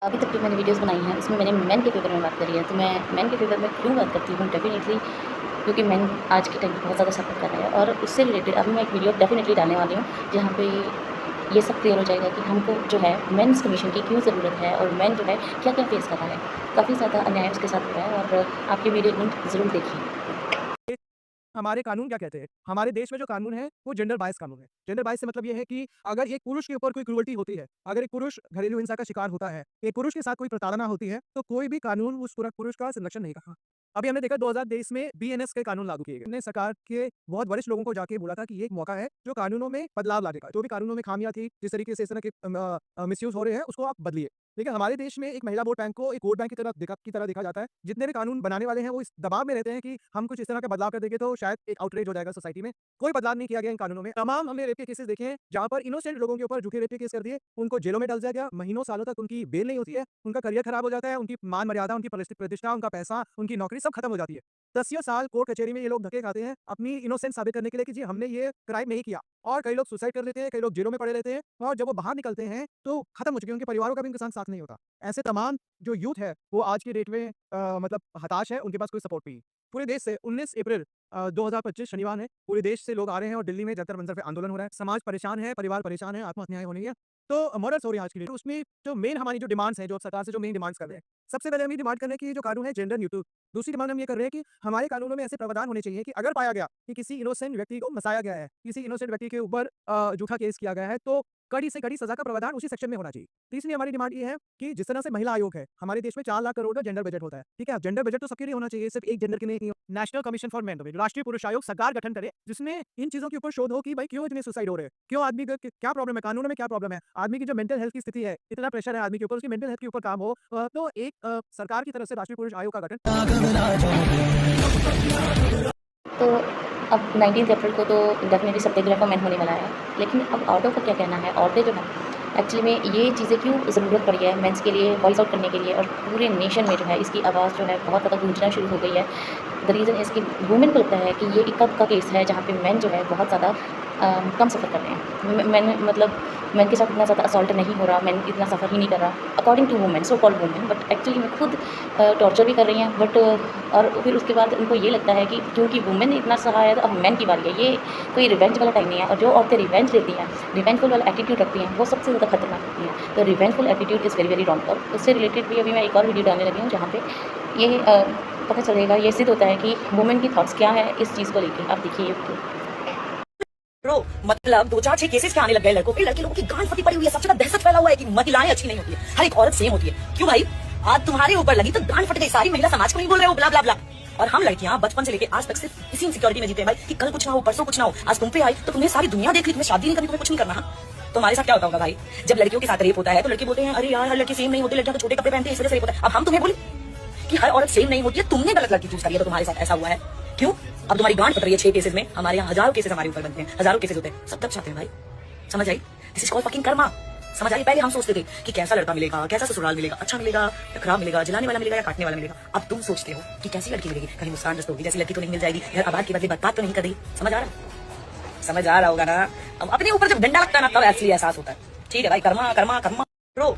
अभी तक जो मैंने वीडियोज़ बनाई हैं उसमें मैंने मेन के फ़ेवर में बात करी है, तो मैं मेन के फ़ेवर में क्यों बात करती हूँ डेफ़िनेटली क्योंकि मेन आज के टाइम पे बहुत ज़्यादा सफ़र कर रहा है और उससे रिलेटेड अभी मैं एक वीडियो डेफ़िनेटली डालने वाली हूँ, जहाँ पे ये सब क्लियर हो जाएगा कि हमको जो है मेंस कमीशन की क्यों ज़रूरत है और मेन जो है क्या-क्या फ़ेस कर रहा है। काफ़ी ज़्यादा अन्याय उसके साथ हो रहा है और आप ये वीडियो एंड ज़रूर देखिए। हमारे कानून क्या कहते हैं? हमारे देश में जो कानून है, वो जेंडर बायस कानून है। जेंडर बायस से मतलब ये है कि अगर एक पुरुष के ऊपर कोई क्रूरल्टी होती है, अगर एक पुरुष घरेलू हिंसा का शिकार होता है, एक पुरुष के साथ कोई प्रताड़ना होती है, तो कोई भी कानून उस पुरुष का संरक्षण नहीं करता। अभी हमने देखा 2023 में बीएनएस के कानून लागू किए गए। हमने सरकार के बहुत वरिष्ठ लोगों को जाके बोला था कि ये एक मौका है, जो कानूनों में बदलाव लाने का। जो भी कानूनों में खामियाँ थी, जिस तरीके से इस तरह के मिसयूज़ हो रहे हैं, उसको आप बदलिए। देखिए, हमारे देश में एक महिला वोट बैंक को एक वोट बैंक की तरह देखा जाता है। जितने भी कानून बनाने वाले हैं, वो इस दबाव में रहते हैं कि हम कुछ इस तरह का बदलाव कर देंगे, तो शायद एक आउटरेज हो जाएगा सोसाइटी में। कोई बदलाव नहीं किया गया इन कानूनों में। तमाम हमने रेप के केसेस देखे हैं, जहाँ पर इनोसेंट लोगों के ऊपर झूठे रेप के केस कर दिए, उनको जेलों में डाल दिया गया, महीनों सालों तक उनकी बेल नहीं होती है, उनका करियर खराब हो जाता है, उनकी मान-मर्यादा, उनकी प्रतिष्ठा, उनका पैसा, उनकी नौकरी सब खत्म हो जाती है। दसियों साल कोर्ट कचहरी में ये लोग धक्के खाते हैं, अपनी इनोसेंस साबित करने के लिए कि जी हमने ये क्राइम नहीं किया। और कई लोग सुसाइड कर लेते हैं, कई लोग जेलों में पड़े रहते हैं और जब वो बाहर निकलते हैं, तो खत्म हो चुके हैं, उनके परिवारों का भी उनके साथ नहीं होता। ऐसे तमाम जो यूथ है, वो आज की डेट में मतलब हताश है, उनके पास कोई सपोर्ट नहीं है। पूरे देश से 19 अप्रैल 2025 शनिवार है, पूरे देश से लोग आ रहे हैं और दिल्ली में जंतर-मंतर पे आंदोलन हो रहा है। समाज परेशान है, परिवार परेशान है, आत्महत्याएँ हो रही हैं। तो मर्डर्स हो रही हैं आज की डेट में। उसमें जो मेन हमारी जो डिमांड्स हैं, जो सरकार से जो मेन डिमांड्स कर रहे हैं, सबसे पहले हम ये डिमांड कर रहे हैं कि जो कानून है जेंडर न्यूट्रल। दूसरी डिमांड हम ये कर रहे हैं कि हमारे कानूनों में ऐसे प्रावधान होने चाहिए कि अगर पाया गया कि किसी इनोसेंट व्यक्ति को फँसाया गया है, किसी इनोसेंट व्यक्ति के ऊपर झूठा केस किया गया है, तो कड़ी से कड़ी सज़ा का प्रावधान उसी सेक्शन में होना चाहिए। तीसरी हमारी डिमांड ये है कि जिस तरह से महिला आयोग है, हमारे देश में 4 लाख करोड़ का जेंडर बजट होता है, ठीक है? अब जेंडर बजट तो सबके लिए होना चाहिए, सिर्फ एक जेंडर के लिए नहीं हो। नेशनल कमीशन फॉर मेन राष्ट्रीय पुरुष आयोग सरकार गठन करे, जिसमें इन चीज़ों के ऊपर शोध हो कि भाई क्यों इतने सुसाइड हो रहे हैं? क्यों आदमी का क्या प्रॉब्लम है? कानूनों में क्या प्रॉब्लम है? आदमी की जो मेंटल हेल्थ की स्थिति है, इतना प्रेशर है आदमी के ऊपर, उसकी मेंटल हेल्थ के ऊपर काम हो तो एक सरकार की तरफ से राष्ट्रीय पुरुष आयोग का गठन। तो अब 19 अप्रैल को तो डेफ़िनेटली सत्याग्रह का मेन होने वाला है। लेकिन अब औरतों का क्या कहना है? औरतें जो हैं एक्चुअली में ये चीज़ें क्यों ज़रूरत पड़ी है मेंस के लिए वॉइस आउट करने के लिए और पूरे नेशन में जो है इसकी आवाज़ जो है बहुत ज़्यादा गूंजना शुरू हो गई है। द रीज़न इज़ कि वुमेन को लगता है कि ये एक कब का केस है जहाँ पे मेन जो है बहुत ज़्यादा कम सफ़र कर रहे हैं। मैंने मतलब मेन के साथ इतना ज़्यादा असॉल्ट नहीं हो रहा, मेन इतना सफ़र ही नहीं कर रहा according to women, so called women, but actually में खुद टॉर्चर भी कर रही हैं बट और फिर उसके बाद उनको ये लगता है कि क्योंकि वुमेन ने इतना सहा है तो अब मेन की बारी है। ये कोई रिवेंज वाला टाइम नहीं है और जो औरतें रिवेंज लेती हैं, रिवेंजफुल वाला एटीट्यूड रखती हैं, वो सबसे ज़्यादा खतरनाक होती हैं। तो revengeful attitude is very very wrong और उससे रिलेटेड भी अभी मैं एक और वीडियो डालने लगी हूँ जहाँ पे ये पता चलेगा, ये सिद्ध होता है कि वुमेन की थॉट्स क्या है इस चीज़ को लेके। आप देखिए ये वीडियो। ब्रो मतलब 2-4-6 केसेस क्या आने लग गए लड़कों के, लड़के लोगों की गांड फटी पड़ी हुई है, सब जगह दहशत फैला हुआ है कि महिलाएं अच्छी नहीं होती है, हर एक औरत सेम होती है। क्यों भाई? आज तुम्हारे ऊपर लगी तो गांड फट गई, सारी महिला समाज को नहीं बोल रहे हो ब्ला ब्ला ब्ला। और हम लड़कियां बचपन से लेके आज तक सिर्फ इसी इनसिक्योरिटी में जीते हैं भाई कि कल कुछ ना हो, परसों कुछ ना हो। आज तुम पे आई तो तुम्हें सारी दुनिया देख ली, तुम्हें शादी नहीं करनी, तुम्हें कुछ नहीं करना। तुम्हारे साथ क्या होता होगा भाई? जब लड़कियों के साथ रेप होता है तो लड़के बोलते हैं अरे यार हर लड़की सेम नहीं होती, लड़कियां तो छोटे कपड़े पहनते हैं इस वजह से रेप होता है। अब हम तुम्हें बोले कि हर औरत सेम नहीं होती है, तुमने गलत लड़की चूज करी है तो तुम्हारे साथ ऐसा हुआ है। क्यों? अब तुम्हारी गांड फट रही है 6 केसेस में, हमारे यहाँ हजारों केसेस हमारे ऊपर बनते हैं, हजारों केसेस होते हैं, सब तब चाहते हैं भाई। समझ आई? This is called fucking karma. समझ आई? पहले हम सोचते थे कि कैसा लड़का मिलेगा, कैसा ससुराल मिलेगा, अच्छा मिलेगा या खराब मिलेगा, जलाने वाला मिलेगा या काटने वाला मिलेगा। अब तुम सोचते हो कि कैसी लड़की मिलेगी, कहीं मुस्कान जैसी होगी, जैसी लड़की तो नहीं मिल जाएगी, यार आबाद की बदले बात तो नहीं कर रही। समझ आ रहा है? समझ आ रहा होगा ना? अब अपने ऊपर जब डंडा लगता है ना तब असली एहसास होता है। ठीक है भाई, कर्मा कर्मा कर्मा ब्रो।